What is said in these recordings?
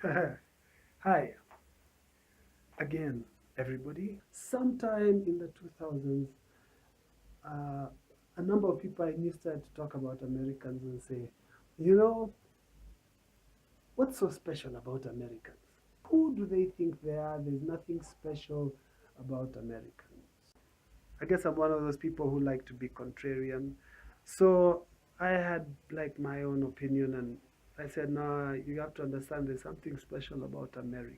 Hi again, everybody. Sometime in the 2000s, uh, a number of people I knew started to talk about Americans and say, you know, what's so special about Americans? Who do they think they are? There's nothing special about Americans. I guess I'm one of those people who like to be contrarian. So I had like my own opinion and I said, no, you have to understand there's something special about America.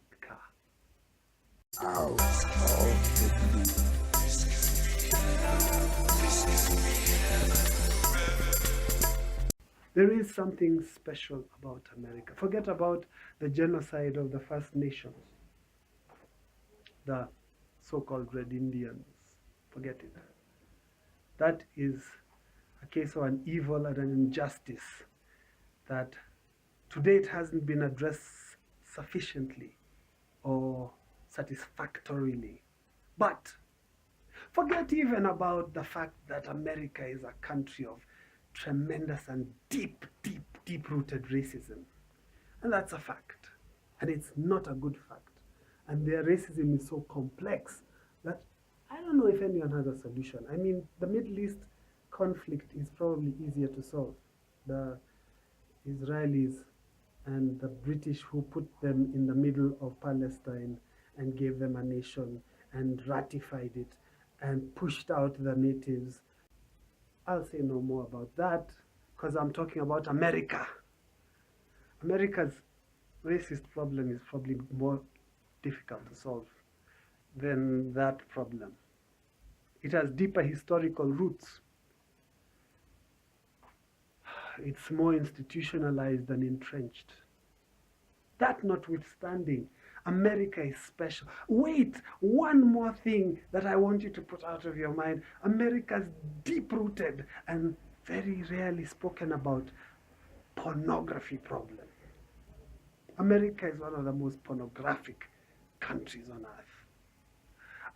There is something special about America. Forget about the genocide of the First Nations, the so-called Red Indians. Forget it. That is a case of an evil and an injustice that to date hasn't been addressed sufficiently or satisfactorily. But forget even about the fact that America is a country of tremendous and deep rooted racism. And that's a fact. And it's not a good fact. And their racism is so complex that I don't know if anyone has a solution. I mean, the Middle East conflict is probably easier to solve. The Israelis and the British who put them in the middle of Palestine and gave them a nation and ratified it and pushed out the natives. I'll say no more about that because I'm talking about America. America's racist problem is probably more difficult to solve than that problem. It has deeper historical roots. It's more institutionalized and entrenched. That notwithstanding, America is special. Wait, one more thing that I want you to put out of your mind. America's deep-rooted and very rarely spoken about pornography problem. America is one of the most pornographic countries on earth.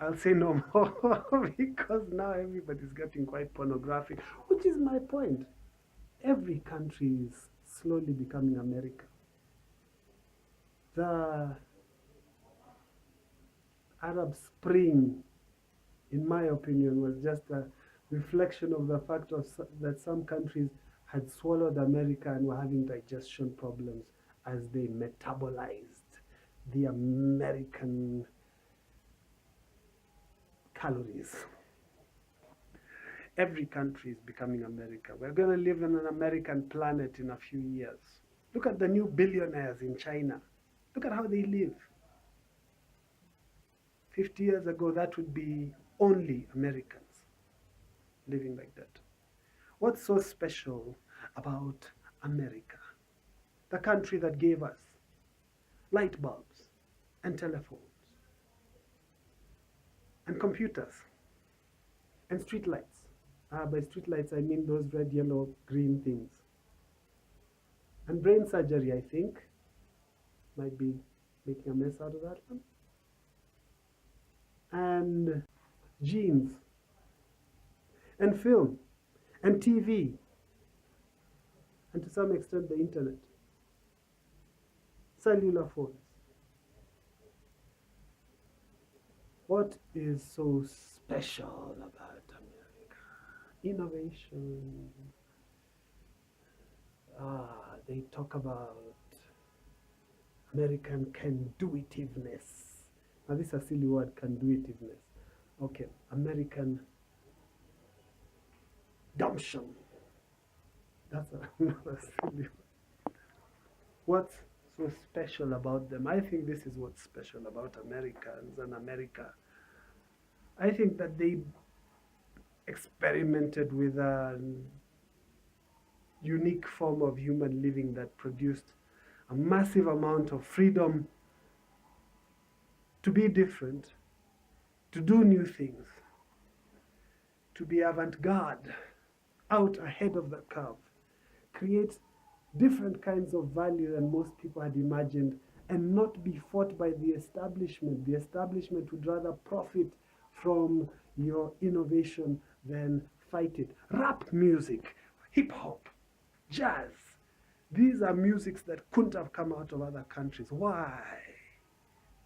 I'll say no more because now everybody's getting quite pornographic, which is my point. Every country is slowly becoming America. The Arab Spring, in my opinion, was just a reflection of the fact that some countries had swallowed America and were having digestion problems as they metabolized the American calories. Every country is becoming America. We're going to live on an American planet in a few years. Look at the new billionaires in China. Look at how they live. 50 years ago, that would be only Americans living like that. What's so special about America? The country that gave us light bulbs and telephones and computers and street lights. By street lights, I mean those red, yellow, green things. And brain surgery, I think. Might be making a mess out of that one. And jeans and film and TV and to some extent the internet, cellular phones. What is so special about America? Innovation. They talk about American can-do-itiveness. Now this is a silly word, can-do-itiveness. Okay, American dumption. That's another silly word. What's so special about them? I think this is what's special about Americans and America. I think that they experimented with a unique form of human living that produced a massive amount of freedom to be different, to do new things, to be avant-garde, out ahead of the curve, create different kinds of value than most people had imagined, and not be fought by the establishment. The establishment would rather profit from your innovation than fight it. Rap music, hip hop, jazz, These are musics that couldn't have come out of other countries. Why?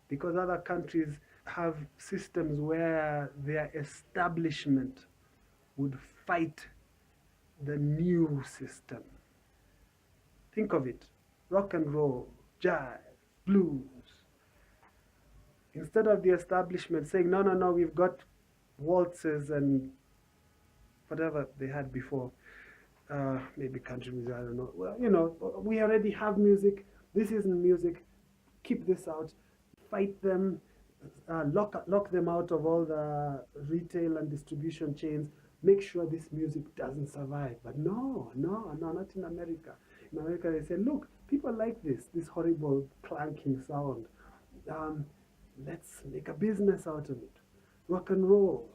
Because other countries have systems where their establishment would fight the new system. Think of it. Rock and roll, jazz, blues. Instead of the establishment saying, no, no, no, we've got waltzes and whatever they had before, maybe country music, I don't know. Well, we already have music. This isn't music. Keep this out. Fight them. Lock them out of all the retail and distribution chains. Make sure this music doesn't survive. But no, no, no, not in America. In America, they say, look, people like this horrible clanking sound. Um, let's make a business out of it. Rock and roll.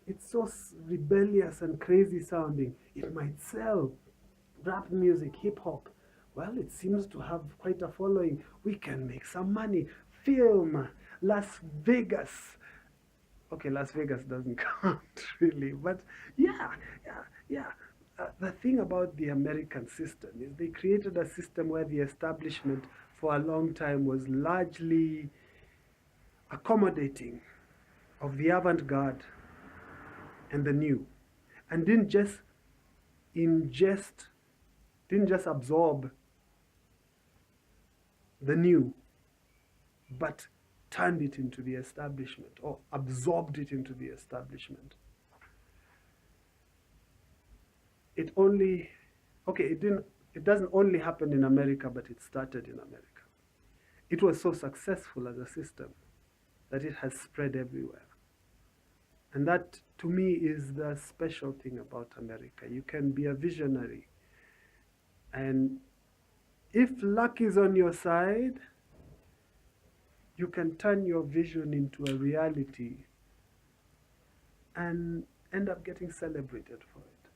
It's so rebellious and crazy sounding. It might sell. Rap music, hip hop. Well, it seems to have quite a following. We can make some money. Film, Las Vegas. Okay, Las Vegas doesn't count really, but yeah, yeah, yeah. The thing about the American system is they created a system where the establishment for a long time was largely accommodating of the avant-garde and the new, and ingest, didn't just absorb the new, but turned it into the establishment or absorbed it into the establishment. It doesn't only happen in America, but it started in America. It was so successful as a system that it has spread everywhere. And that, to me, is the special thing about America. You can be a visionary. And if luck is on your side, you can turn your vision into a reality and end up getting celebrated for it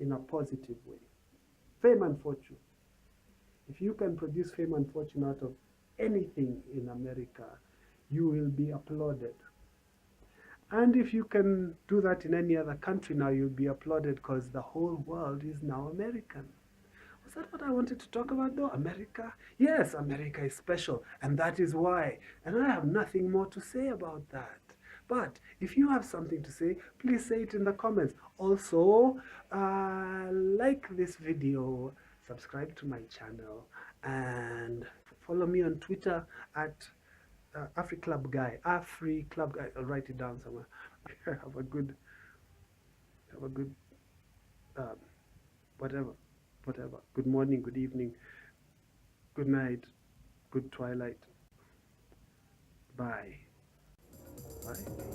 in a positive way. Fame and fortune. If you can produce fame and fortune out of anything in America, you will be applauded. And if you can do that in any other country now, you'll be applauded because the whole world is now American. Was that what I wanted to talk about though? America? Yes, America is special, and that is why. And I have nothing more to say about that. But if you have something to say, please say it in the comments. Also, like this video, subscribe to my channel, and follow me on Twitter at AfriClubGuy. AfriClubGuy. I'll write it down somewhere. have a good, um, whatever. Good morning, good evening, good night, good twilight. Bye. Bye.